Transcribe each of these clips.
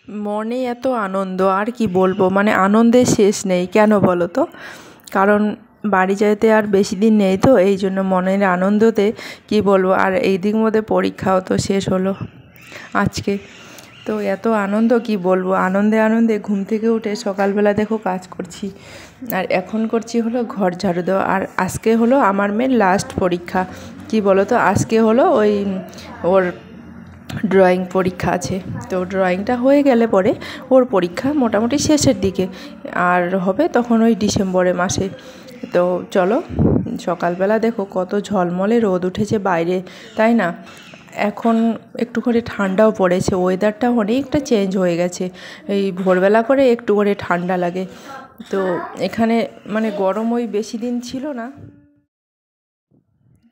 মনে এত আনন্দ আর কি বলবো, মানে আনন্দের শেষ নেই। কেন বলো তো? কারণ বাড়ি যেতে আর বেশি দিন নেই, তো এই জন্য মনের আনন্দতে কি বলবো। আর এই দিক মধ্যে পরীক্ষাও তো শেষ হলো আজকে। তো এত আনন্দ কি বলবো, আনন্দে আনন্দে ঘুম থেকে উঠে সকালবেলা দেখো কাজ করছি, আর এখন করছি হলো ঘর ঝাড়ু দেওয়া। আর আজকে হলো আমার মেয়ের লাস্ট পরীক্ষা। কি বলো তো, আজকে হলো ওই ওর ড্রয়িং পরীক্ষা আছে। তো ড্রয়িংটা হয়ে গেলে পরে ওর পরীক্ষা মোটামুটি শেষের দিকে, আর হবে তখন ওই ডিসেম্বরে মাসে। তো চলো, সকালবেলা দেখো কত ঝলমলে রোদ উঠেছে বাইরে, তাই না? এখন একটু করে ঠান্ডাও পড়েছে, ওয়েদারটা অনেকটা চেঞ্জ হয়ে গেছে। এই ভোরবেলা করে একটু করে ঠান্ডা লাগে। তো এখানে মানে গরম ওই বেশি দিন ছিল না।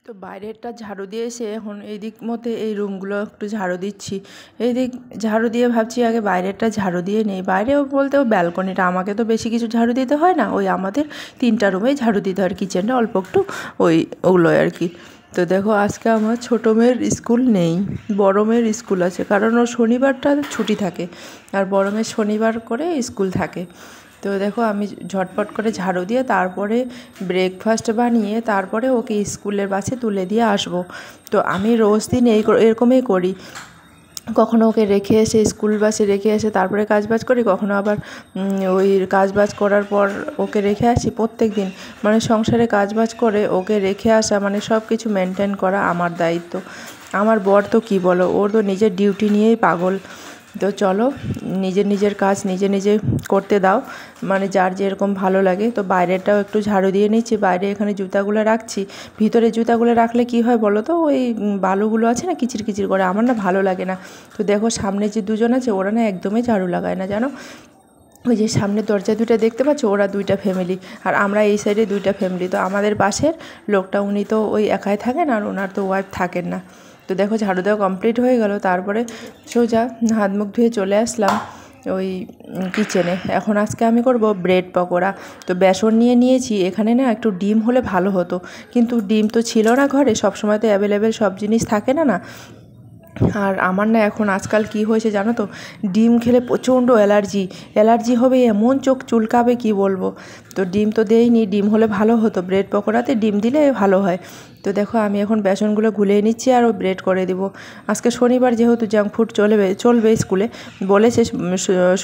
তো বাইরেরটা ঝাড়ু দিয়ে এসে এখন এই দিক মধ্যে এই রুমগুলো একটু ঝাড়ু দিচ্ছি। এই দিক ঝাড়ু দিয়ে ভাবছি আগে বাইরেরটা ঝাড়ু দিয়ে নেই। বাইরেও বলতেও ব্যালকনিটা, আমাকে তো বেশি কিছু ঝাড়ু দিতে হয় না, ওই আমাদের 3টা রুমেই ঝাড়ু দিতে হয়, কিচেনটা অল্প একটু ওগুলোই আর কি। তো দেখো আজকে আমার ছোটো মেয়ের স্কুল নেই, বড় মেয়ের স্কুল আছে, কারণ ওর শনিবারটা ছুটি থাকে, আর বড় মেয়ের শনিবার করে স্কুল থাকে। তো দেখো আমি ঝটপট করে ঝাড়ু দিয়ে তারপরে ব্রেকফাস্ট বানিয়ে তারপরে ওকে স্কুলের বাসে তুলে দিয়ে আসবো। তো আমি রোজ দিন এরকমই করি। কখনো ওকে রেখে এসে স্কুল বাসে রেখে এসে তারপরে কাজবাজ করি, কখনো আবার ওই কাজবাজ করার পর ওকে রেখে আসি। প্রত্যেক দিন মানে সংসারে কাজবাজ করে ওকে রেখে আসা মানে সব কিছু মেনটেন করা আমার দায়িত্ব। আমার বর তো কী বলো, ওর তো নিজের ডিউটি নিয়েই পাগল। তো চলো, নিজের কাজ নিজে করতে দাও, মানে যার যেরকম ভালো লাগে। তো বাইরেটাও একটু ঝাড়ু দিয়ে নিচ্ছি, বাইরে এখানে জুতাগুলো রাখছি। ভিতরে জুতাগুলো রাখলে কি হয় বলো তো, ওই বালুগুলো আছে না কিচির কিচির করে, আমার না ভালো লাগে না। তো দেখো সামনে যে দুজন আছে ওরা না একদমই ঝাড়ু লাগায় না, জানো। ওই যে সামনে দরজা দুটো দেখতে পাচ্ছ, ওরা 2টা ফ্যামিলি, আর আমরা এই সাইডে 2টা ফ্যামিলি। তো আমাদের পাশের লোকটা উনি তো ওই একাই থাকেন, আর ওনার তো ওয়াইফ থাকেন না। তো দেখো ঝাড়ু দেওয়া কমপ্লিট হয়ে গেল, তারপরে সোজা হাত মুখ ধুয়ে চলে আসলাম ওই কিচেনে। এখন আজকে আমি করব ব্রেড পকোড়া। তো বেসন নিয়েছি, এখানে না একটু ডিম হলে ভালো হতো, কিন্তু ডিম তো ছিল না ঘরে, সবসময় তো অ্যাভেলেবেল সব জিনিস থাকে না না। আর আমার না এখন আজকাল কি হয়েছে জানো তো, ডিম খেলে প্রচণ্ড অ্যালার্জি হবে, এমন চোখ চুলকাবে কি বলবো। তো ডিম তো দেইনি, ডিম হলে ভালো হতো, ব্রেড পকোড়াতে ডিম দিলে ভালো হয়। তো দেখো আমি এখন বেসনগুলো গুলিয়ে নিচ্ছি আর ওই ব্রেড করে দিব। আজকে শনিবার যেহেতু জাঙ্ক ফুড চলবে স্কুলে, বলেছে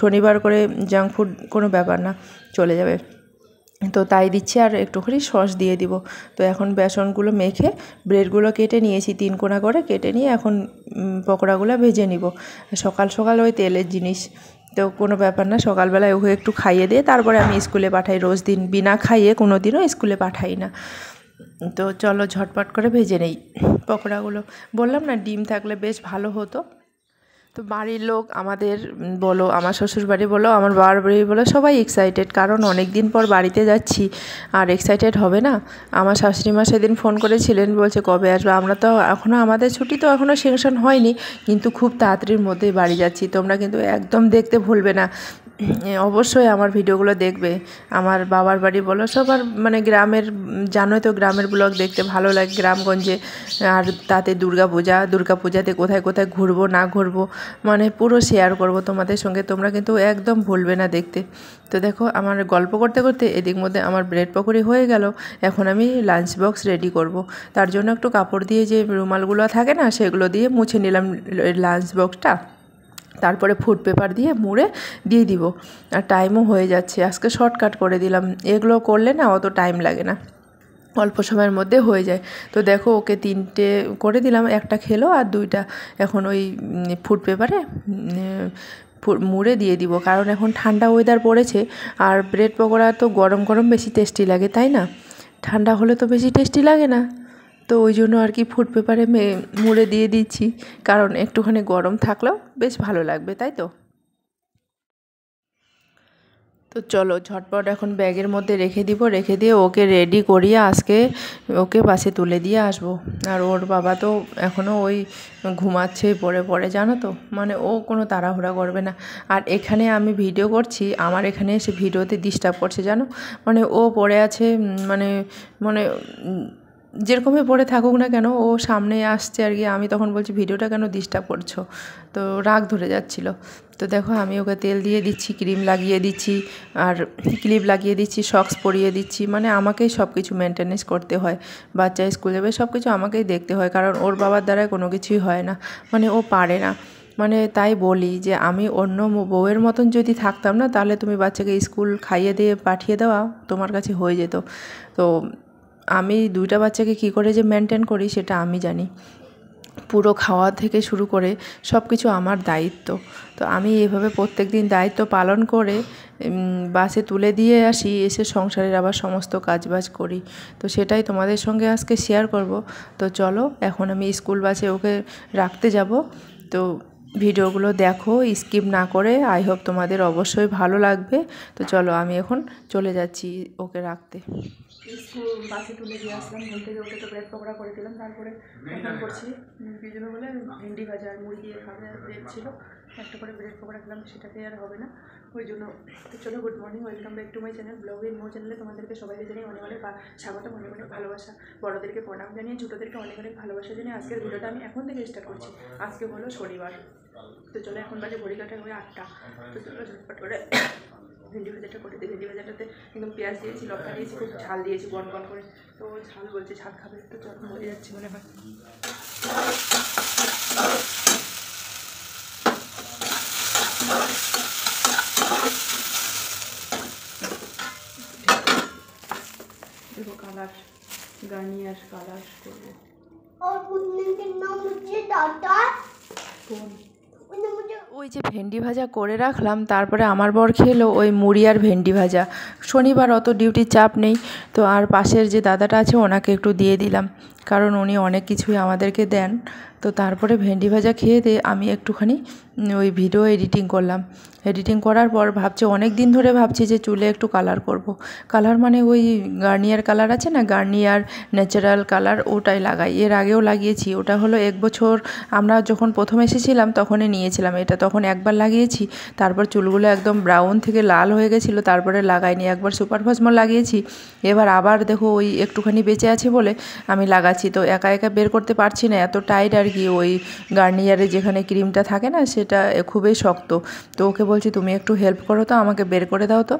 শনিবার করে জাঙ্ক ফুড কোনো ব্যাপার না, চলে যাবে। তো তাই দিচ্ছি, আর একটুখানি সস দিয়ে দিব। তো এখন বেসনগুলো মেখে ব্রেডগুলো কেটে নিয়েছি, 3 কোনা করে কেটে নিয়ে এখন পকোড়াগুলো ভেজে নিব। সকাল সকাল ওই তেলের জিনিস তো কোনো ব্যাপার না, সকালবেলায় ওকে একটু খাইয়ে দিয়ে তারপরে আমি স্কুলে পাঠাই। রোজ দিন বিনা খাইয়ে কোনো দিনও স্কুলে পাঠাই না। তো চলো ঝটপট করে ভেজে নেই পকোড়াগুলো। বললাম না ডিম থাকলে বেশ ভালো হতো। তো বাড়ির লোক আমাদের বলো, আমার শ্বশুরবাড়ি বলো, আমার বাবার বাড়ি বলো, সবাই এক্সাইটেড, কারণ অনেক দিন পর বাড়িতে যাচ্ছি, আর এক্সাইটেড হবে না? আমার শাশুড়ি মা সেদিন ফোন করেছিলেন, বলছে কবে আসবে। আমরা তো এখনও, আমাদের ছুটি তো এখনও সেংশন হয়নি, কিন্তু খুব তাড়াতাড়ির মধ্যেই বাড়ি যাচ্ছি। তোমরা কিন্তু একদম দেখতে ভুলবে না, অবশ্যই আমার ভিডিওগুলো দেখবে। আমার বাবার বাড়ি বলো, সবার মানে গ্রামের, জানোই তো গ্রামের ব্লগ দেখতে ভালো লাগে, গ্রামগঞ্জে। আর তাতে দুর্গাপূজাতে কোথায় কোথায় ঘুরবো না ঘুরবো মানে পুরো শেয়ার করব তোমাদের সঙ্গে, তোমরা কিন্তু একদম ভুলবে না দেখতে। তো দেখো আমার গল্প করতে করতে এদিক মধ্যে আমার ব্রেড পকোড়ি হয়ে গেল। এখন আমি লাঞ্চ বক্স রেডি করব। তার জন্য একটু কাপড় দিয়ে, যে রুমালগুলো থাকে না সেগুলো দিয়ে মুছে নিলাম লাঞ্চ বক্সটা, তারপরে ফুড পেপার দিয়ে মুড়ে দিয়ে দিব। আর টাইমও হয়ে যাচ্ছে, আজকে শর্টকাট করে দিলাম, এগুলো করলে না অত টাইম লাগে না, অল্প সময়ের মধ্যে হয়ে যায়। তো দেখো ওকে 3টে করে দিলাম, একটা খেলো আর 2টা এখন ওই ফুড পেপারে মুড়ে দিয়ে দিব, কারণ এখন ঠান্ডা ওয়েদার পড়েছে। আর ব্রেড পকোড়া তো গরম গরম বেশি টেস্টি লাগে, তাই না? ঠান্ডা হলে তো বেশি টেস্টি লাগে না। তো ওই জন্য আর কি ফুড পেপারে মুড়ে দিয়ে দিচ্ছি, কারণ একটুখানি গরম থাকলেও বেশ ভালো লাগবে, তাই তো। তো চলো ঝটপট এখন ব্যাগের মধ্যে রেখে দিব, রেখে দিয়ে ওকে রেডি করিয়ে আজকে ওকে বাসে তুলে দিয়ে আসবো। আর ওর বাবা তো এখনও ওই ঘুমাচ্ছেই পড়ে পড়ে, জানো তো, মানে ও কোনো তাড়াহুড়া করবে না। আর এখানে আমি ভিডিও করছি, আমার এখানে এসে ভিডিওতে ডিস্টার্ব করছে, জানো, মানে ও পড়ে আছে, মানে মানে যেরকমই পড়ে থাকুক না কেন, ও সামনে আসছে আর কি। আমি তখন বলছি ভিডিওটা কেন ডিস্টার্ব করছো, তো রাগ ধরে যাচ্ছিল। তো দেখো আমি ওকে তেল দিয়ে দিচ্ছি, ক্রিম লাগিয়ে দিচ্ছি, আর ক্লিপ লাগিয়ে দিচ্ছি, সক্স পরিয়ে দিচ্ছি। মানে আমাকেই সব কিছু মেনটেনেন্স করতে হয়। বাচ্চা স্কুল যাবে, সব কিছু আমাকেই দেখতে হয়, কারণ ওর বাবার দ্বারাই কোনো কিছুই হয় না, মানে ও পারে না। মানে তাই বলি যে আমি অন্য বউয়ের মতন যদি থাকতাম না, তাহলে তুমি বাচ্চাকে স্কুল খাইয়ে দিয়ে পাঠিয়ে দেওয়া তোমার কাছে হয়ে যেত। তো আমি 2টা বাচ্চাকে কী করে যে মেনটেন করি সেটা আমি জানি। পুরো খাওয়া থেকে শুরু করে সব কিছু আমার দায়িত্ব। তো আমি এভাবে প্রত্যেক দিন দায়িত্ব পালন করে বাসে তুলে দিয়ে আসি, এসে সংসারের আবার সমস্ত কাজবাজ করি। তো সেটাই তোমাদের সঙ্গে আজকে শেয়ার করব। তো চলো এখন আমি স্কুল বাসে ওকে রাখতে যাব। তো ভিডিওগুলো দেখো, স্কিপ না করে। আই হোপ তোমাদের অবশ্যই ভালো লাগবে। তো চলো আমি এখন চলে যাচ্ছি ওকে রাখতে। স্কুল বাসে তুলে দিয়ে আসলাম, ঘুম থেকে ওকে তো ব্রেড পকোড়া করে দিলাম। তারপরে এখন করছি পিছনে বলে ভেন্ডি ভাজা আর মুড়ি দিয়ে খাবে, আর ব্রেড ছিল, একটা করে ব্রেড পকোড়া খেলাম, সেটাতে আর হবে না, ওই জন্য। তো চলো, good morning, welcome back to my channel blog ইন মো চ্যানেলে তোমাদেরকে সবাইকে জানিয়ে অনেক অনেক স্বাগত, অনেক অনেক ভালোবাসা। বড়োদেরকে প্রণাম জানিয়ে ছোটোদেরকে অনেক অনেক ভালোবাসা জানিয়ে আজকের ভিডিওটা আমি এখন থেকে স্টার্ট করছি। আজকে হলো শনিবার। তো চলো এখন বাজে ঘড়ি কাটা হয়ে 8টা। তো চলো ঝটপট করে ভেন্ডি ভাজাটা করে দিই। ভেন্ডি ভাজাটাতে একদম পেঁয়াজ দিয়েছি, লঙ্কা দিয়েছি, খুব ঝাল দিয়েছি বন বন করে। তো ঝাল বলছে, ঝাল খাবে, তো চলো মরে যাচ্ছি মনে হয়। देखो कलर गार्नियर कलर করবো। और उनके नाम मुझे दादा कौन ওই যে ভেন্ডি ভাজা করে রাখলাম, তারপরে আমার বর খেলো ওই মুড়ি আর ভেন্ডি ভাজা। শনিবার অত ডিউটির চাপ নেই, তো আর পাশের যে দাদাটা আছে ওনাকে একটু দিয়ে দিলাম, কারণ উনি অনেক কিছুই আমাদেরকে দেন। তো তারপরে ভেন্ডি ভাজা খেয়ে দিয়ে আমি একটুখানি ওই ভিডিও এডিটিং করলাম। এডিটিং করার পর ভাবছি, অনেক দিন ধরে ভাবছি যে চুলে একটু কালার করব। কালার মানে ওই গার্নিয়ার কালার আছে না, গার্নিয়ার ন্যাচারাল কালার, ওটাই লাগাই। এর আগেও লাগিয়েছি, ওটা হলো 1 বছর আমরা যখন প্রথম এসেছিলাম তখনই নিয়েছিলাম এটা। তখন একবার লাগিয়েছি, তারপর চুলগুলো একদম ব্রাউন থেকে লাল হয়ে গেছিলো, তারপরে লাগাইনি। একবার সুপার ফসমল লাগিয়েছি, এবার আবার দেখো ওই একটুখানি বেঁচে আছে বলে আমি লাগাচ্ছি। তো একা একা বের করতে পারছি না, এত টাইট আর কি। ওই গার্নিয়ারে যেখানে ক্রিমটা থাকে না, সেটা খুবই শক্ত। তো ওকে বলছি তুমি একটু হেল্প করো তো, আমাকে বের করে দাও তো।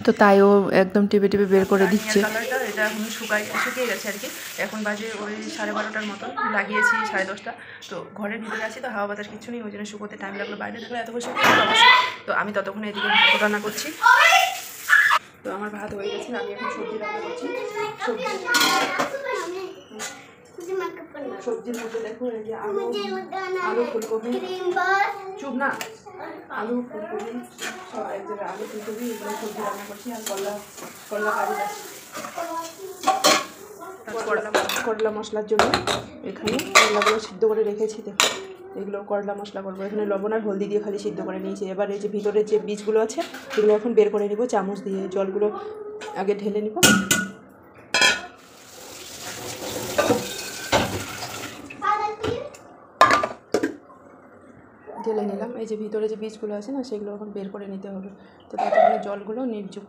তো তাই ও একদম টিপে টিপে বের করে দিচ্ছে। কালারটা এটা এখন শুকিয়ে গেছে আর কি। এখন বাজে ওই 12:30টার মতন, লাগিয়েছি 10:30টা। তো ঘরের ভিতরে আছি, তো হাওয়া বাতাস কিছু নেই, ওই জন্য শুকোতে টাইম লাগলো। বাইরে থাকলে এত বসে তো আমি ততক্ষণে এদিকে ভাত রান্না করছি। তো আমার ভাত হয়ে গেছে, আমি এখন সবজি রান্না করছি। সবজির মধ্যে দেখো এই যে আলু ফুলকপি, চুপ না, আলু ফুলকপি সব এক জায়গায়, আলু ফুলকপি এগুলো সবজি রান্না করছি। আর করলা কারি আছে, করলা মশলার জন্য এখানে করলাগুলো সিদ্ধ করে রেখেছি। দেখো এগুলো করলা মশলা করবো। এখানে লবণ আর হলদি দিয়ে খালি সিদ্ধ করে নিয়েছি। এবার এই যে ভিতরের যে বীজগুলো আছে এগুলো এখন বের করে নিব চামচ দিয়ে। জলগুলো আগে ঢেলে নিব। ঢেলে নিলাম। এই যে ভিতরে যে বীজগুলো আছে না, সেগুলো এখন বের করে নিতে হবে। তো ততক্ষণে জলগুলো নির্জুক।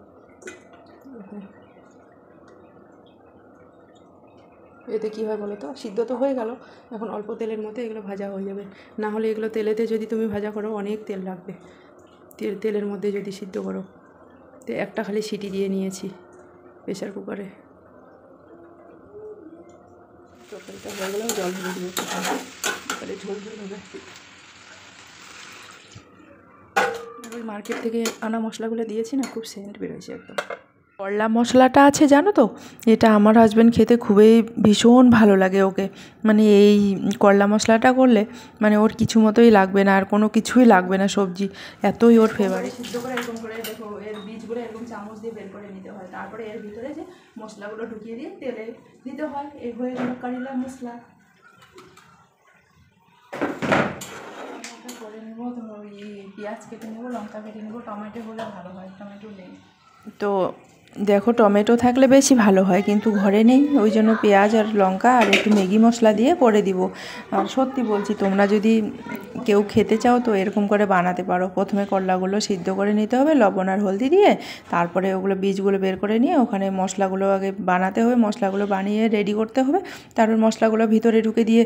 এতে কী হয় বলো তো, সিদ্ধ তো হয়ে গেল, এখন অল্প তেলের মধ্যে এগুলো ভাজা হয়ে যাবে। না হলে এগুলো তেলেতে যদি তুমি ভাজা করো অনেক তেল লাগবে। তেলের মধ্যে যদি সিদ্ধ করো। তো একটা খালি সিটি দিয়ে নিয়েছি প্রেশার কুকারে। তরকারিটা হয়ে গেলেও জল ভরে দিয়ে তাহলে ঝোল ঝোল হবে। ওই মার্কেট থেকে আনা মশলাগুলো দিয়েছি না, খুব সেন্ট বেরোয়েছে একদম। করলা মশলাটা আছে জানো তো, এটা আমার হাজব্যান্ড খেতে খুবই ভীষণ ভালো লাগে ওকে। মানে এই করলা মশলাটা করলে মানে ওর কিছু মতোই লাগবে না, আর কোনো কিছুই লাগবে না সবজি, এতই ওর ফেভারিট। সিদ্ধ করে এরকম করে দেখো, এর বীজগুলো এরকম চামচ দিয়ে বের করে নিতে হয়। তারপরে এর ভিতরে যে মশলাগুলো ঢুকিয়ে দিয়ে তেলে দিতে হয়। এই হয়ে গেল কারিলা মশলা। করে নেবো, তো ওই পেঁয়াজ কেটে নেবো, লঙ্কা কেটে নেবো, টমেটো হলে ভালো হয়, টমেটো নেই। তো দেখো টমেটো থাকলে বেশি ভালো হয়, কিন্তু ঘরে নেই, ওই জন্য পেঁয়াজ আর লঙ্কা আর একটু ম্যাগি মশলা দিয়ে করে দিব। আর সত্যি বলছি, তোমরা যদি কেউ খেতে চাও তো এরকম করে বানাতে পারো। প্রথমে করলাগুলো সিদ্ধ করে নিতে হবে লবণ আর হলদি দিয়ে, তারপরে ওগুলো বীজগুলো বের করে নিয়ে ওখানে মশলাগুলো আগে বানাতে হবে, মশলাগুলো বানিয়ে রেডি করতে হবে। তারপর মশলাগুলো ভিতরে ঢুকে দিয়ে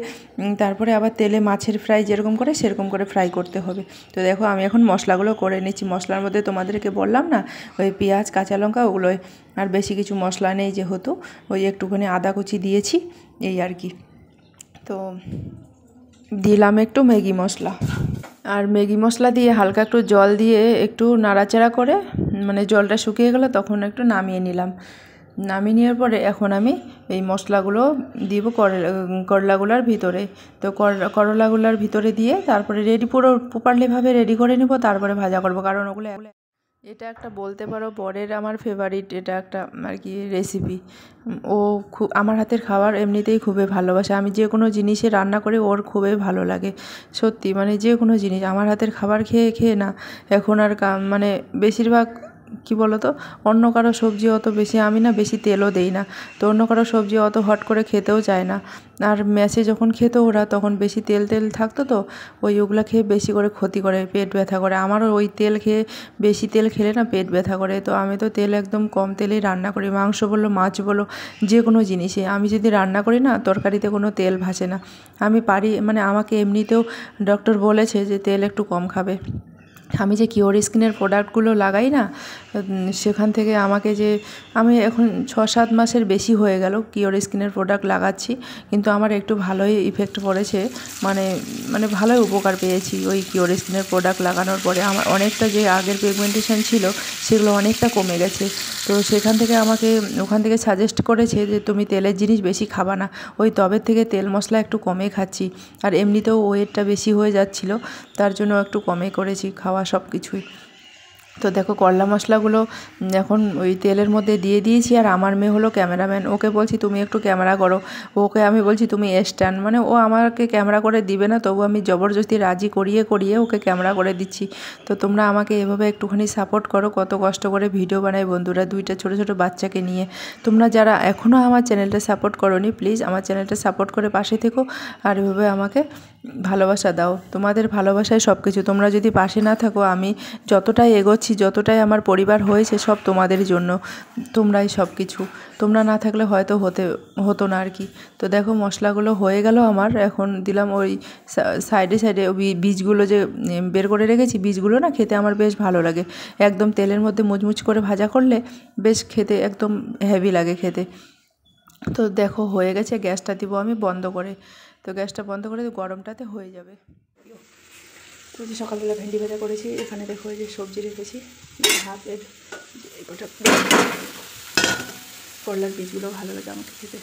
তারপরে আবার তেলে মাছের ফ্রাই যেরকম করে সেরকম করে ফ্রাই করতে হবে। তো দেখো আমি এখন মশলাগুলো করে নিচ্ছি। মশলার মধ্যে তোমাদেরকে বললাম না, ওই পেঁয়াজ কাঁচা লঙ্কা ওগুলোই, আর বেশি কিছু মশলা নেই, যেহেতু ওই একটুখানি আদা কুচি দিয়েছি এই আর কি। তো দিলাম একটু ম্যাগি মশলা, আর ম্যাগি মশলা দিয়ে হালকা একটু জল দিয়ে একটু নাড়াচাড়া করে, মানে জলটা শুকিয়ে গেল তখন একটু নামিয়ে নিলাম। নামিয়ে নেওয়ার পরে এখন আমি এই মশলাগুলো দিব করলাগুলোর ভিতরে। তো করলাগুলোর ভিতরে দিয়ে তারপরে পুরো প্রপারলিভাবে রেডি করে নেব, তারপরে ভাজা করব। কারণ ওগুলো এটা একটা বলতে পারো বরের আমার ফেভারিট, এটা একটা আর কি রেসিপি। ও খুব আমার হাতের খাবার এমনিতেই খুবই ভালোবাসে। আমি যে কোনো জিনিসে রান্না করে ওর খুবই ভালো লাগে সত্যি, মানে যে কোনো জিনিস আমার হাতের খাবার খেয়ে খেয়ে না এখন আর মানে বেশিরভাগ কি বলো তো, অন্য কারো সবজি অত বেশি আমি না বেশি তেলও দেই না, তো অন্য কারো সবজি অত হট করে খেতেও চায় না। আর মেসে যখন খেত ওরা তখন বেশি তেল তেল থাকতো, তো ওগুলো খেয়ে বেশি করে ক্ষতি করে, পেট ব্যথা করে। আমারও ওই তেল খেয়ে বেশি তেল খেলে না পেট ব্যথা করে। তো আমি তো তেল একদম কম তেলেই রান্না করি, মাংস বলো মাছ বলো যে কোনো জিনিসে। আমি যদি রান্না করি না তরকারিতে কোনো তেল ভাসে না। আমি পারি, মানে আমাকে এমনিতেও ডক্টর বলেছে যে তেল একটু কম খাবে। আমি যে কিওর স্কিনের প্রোডাক্টগুলো লাগাই না, সেখান থেকে আমাকে যে আমি এখন 6-7 মাসের বেশি হয়ে গেল কিওর স্কিনের প্রোডাক্ট লাগাচ্ছি, কিন্তু আমার একটু ভালোই ইফেক্ট পড়েছে, মানে মানে ভালোই উপকার পেয়েছি ওই কিওর স্কিনের প্রোডাক্ট লাগানোর পরে। আমার অনেকটা যে আগের পিগমেন্টেশন ছিল সেগুলো অনেকটা কমে গেছে। তো সেখান থেকে ওখান থেকে সাজেস্ট করেছে যে তুমি তেলের জিনিস বেশি খাবা না। ওই তবের থেকে তেল মশলা একটু কমে খাচ্ছি, আর এমনিতেও ওয়েটটা বেশি হয়ে যাচ্ছিলো, তার জন্য একটু কমে করেছি খাওয়া সব কিছুই। তো দেখো করলা মশলাগুলো এখন ওই তেলের মধ্যে দিয়ে দিয়েছি। আর আমার মেয়ে হলো ক্যামেরাম্যান, ওকে বলছি তুমি একটু ক্যামেরা করো, ওকে আমি বলছি তুমি স্ট্যান্ড, মানে ও আমাকে ক্যামেরা করে দিবে না, তবু আমি জবরদস্তি রাজি করিয়ে করিয়ে ওকে ক্যামেরা করে দিচ্ছি। তো তোমরা আমাকে এভাবে একটুখানি সাপোর্ট করো, কত কষ্ট করে ভিডিও বানাই বন্ধুরা, 2টা ছোটো ছোটো বাচ্চাকে নিয়ে। তোমরা যারা এখনও আমার চ্যানেলটা সাপোর্ট করোনি, প্লিজ আমার চ্যানেলটা সাপোর্ট করে পাশে থেকো, আর এভাবে আমাকে ভালোবাসা দাও। তোমাদের ভালোবাসায় সব কিছু। তোমরা যদি পাশে না থাকো, আমি যতটাই এগোচ্ছি, যতটাই আমার পরিবার হয়েছে সব তোমাদের জন্য, তোমরাই সব কিছু। তোমরা না থাকলে হয়তো হতো না আর কি। তো দেখো মশলাগুলো হয়ে গেল আমার, এখন দিলাম ওই সাইডে সাইডে বীজগুলো যে বের করে রেখেছি, বীজগুলো না খেতে আমার বেশ ভালো লাগে, একদম তেলের মধ্যে মুচমুচ করে ভাজা করলে বেশ খেতে একদম হেভি লাগে খেতে। তো দেখো হয়ে গেছে, গ্যাসটা দিব আমি বন্ধ করে। তো গ্যাসটা বন্ধ করে গরমটাতে হয়ে যাবে। তো যে সকালবেলা ভেন্ডি ভাজা করেছি, এখানে দেখো এই যে সবজি রেখেছি, হাতের ওটা করলার বীজগুলো ভালো লাগে আমাকে খেতে।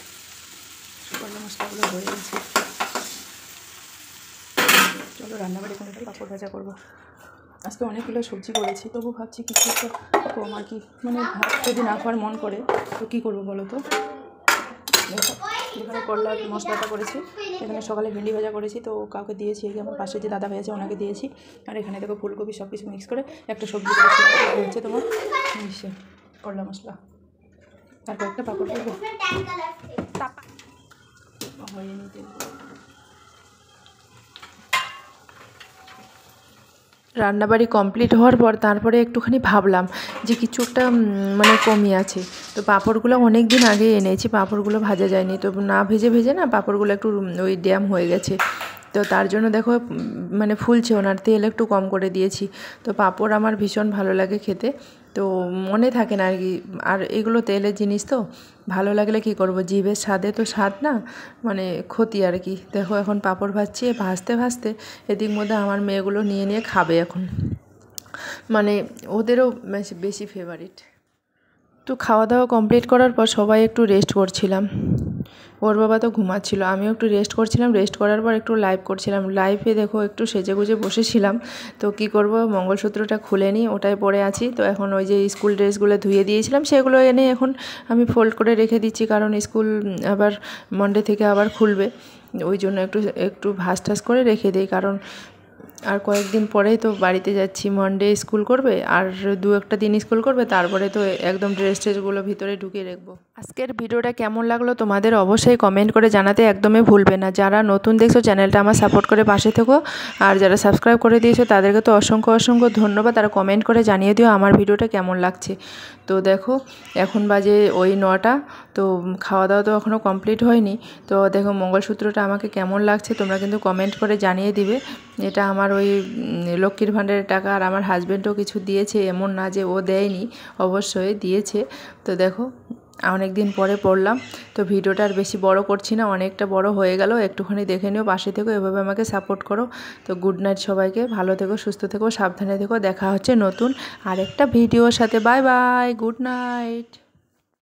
করলা মশলাগুলো হয়ে গেছে, চলো রান্নাবাড়ি কোনো একটা পাঁপড় ভাজা করবো। আজকে অনেকগুলো সবজি করেছি, তবু ভাবছি কিছু একটা কম আর কি, মানে ভাত যদি না খাওয়ার মন করে তো কী করবো বলো তো। দেখো এখানে করলার মশলাটা করেছি, এখানে সকালে ভেন্ডি ভাজা করেছি, তো কাউকে দিয়েছি, এই যে আমার পাশে যে দাদা ভাই আছে ওনাকে দিয়েছি। আর এখানে দেখো ফুলকপি সব কিছু মিক্স করে একটা সবজি করেছি, হচ্ছে তোমার করলা মশলা। তারপর একটা পাঁপড় করবো হয়ে নিতে। রান্নাবাড়ি কমপ্লিট হওয়ার পর তারপরে একটুখানি ভাবলাম যে কিছু একটা মানে কমই আছে। তো পাঁপড়গুলো অনেক দিন আগে এনেছি, পাঁপড়গুলো ভাজা যায়নি, তো না ভেজে না পাঁপড়গুলো একটু ওই ড্যাম হয়ে গেছে। তো তার জন্য দেখো মানে ফুলছে, ওনার তেল একটু কম করে দিয়েছি। তো পাঁপড় আমার ভীষণ ভালো লাগে খেতে, তো মনে থাকে না আর কি। আর এগুলো তেলের জিনিস, তো ভালো লাগলে কী করবো, জিভের স্বাদে তো স্বাদ না, মানে ক্ষতি আর কি। দেখো এখন পাঁপড় ভাজছি, ভাজতে ভাজতে এদিক মধ্যে আমার মেয়েগুলো নিয়ে নিয়ে খাবে এখন, মানে ওদেরও বেশি ফেভারিট। তো খাওয়া দাওয়া কমপ্লিট করার পর সবাই একটু রেস্ট করছিলাম, ওর বাবা তো ঘুমাচ্ছিল, আমিও একটু রেস্ট করছিলাম। রেস্ট করার পর একটু লাইভ করছিলাম, লাইভে দেখো একটু সেজে গুজে বসেছিলাম। তো কি করব, মঙ্গলসূত্রটা খুলে নিই, ওটাই পরে আছি। তো এখন ওই যে স্কুল ড্রেসগুলো ধুয়ে দিয়েছিলাম সেগুলো এনে এখন আমি ফোল্ড করে রেখে দিচ্ছি, কারণ স্কুল আবার মন্ডে থেকে আবার খুলবে, ওই জন্য একটু ভাঁজ টাজ করে রেখে দিই। কারণ আর কয়েকদিন পরেই তো বাড়িতে যাচ্ছি, মনডে স্কুল করবে আর 2-1টা দিন স্কুল করবে, তারপরে তো একদম ড্রেস ট্রেসগুলো ভিতরে ঢুকিয়ে রাখবো। আজকের ভিডিওটা কেমন লাগলো তোমাদের অবশ্যই কমেন্ট করে জানাতে একদমই ভুলবে না। যারা নতুন দেখছো চ্যানেলটা আমার সাপোর্ট করে পাশে থেকো, আর যারা সাবস্ক্রাইব করে দিয়েছো তাদেরকে তো অসংখ্য অসংখ্য ধন্যবাদ। তারা কমেন্ট করে জানিয়ে দিও আমার ভিডিওটা কেমন লাগছে। তো দেখো এখন বাজে ওই 9টা, তো খাওয়া দাওয়া তো এখনও কমপ্লিট হয়নি। তো দেখো মঙ্গলসূত্রটা আমাকে কেমন লাগছে তোমরা কিন্তু কমেন্ট করে জানিয়ে দিবে। এটা আমার ওই লক্ষ্মীর ভাণ্ডারের টাকা, আর আমার হাজব্যান্ডও কিছু দিয়েছে, এমন না যে ও দেয়নি, অবশ্যই দিয়েছে। তো দেখো অনেক দিন পরে পড়লাম, তো ভিডিওটা আর বেশি বড় করছি না, অনেকটা বড় হয়ে গেল, একটুখানি দেখে নিও, পাশে থেকো, এভাবে আমাকে সাপোর্ট করো। তো গুড নাইট সবাইকে, ভালো থেকো, সুস্থ থেকো, সাবধানে থেকো। দেখা হচ্ছে নতুন আরেকটা ভিডিওর সাথে। Bye bye, good night.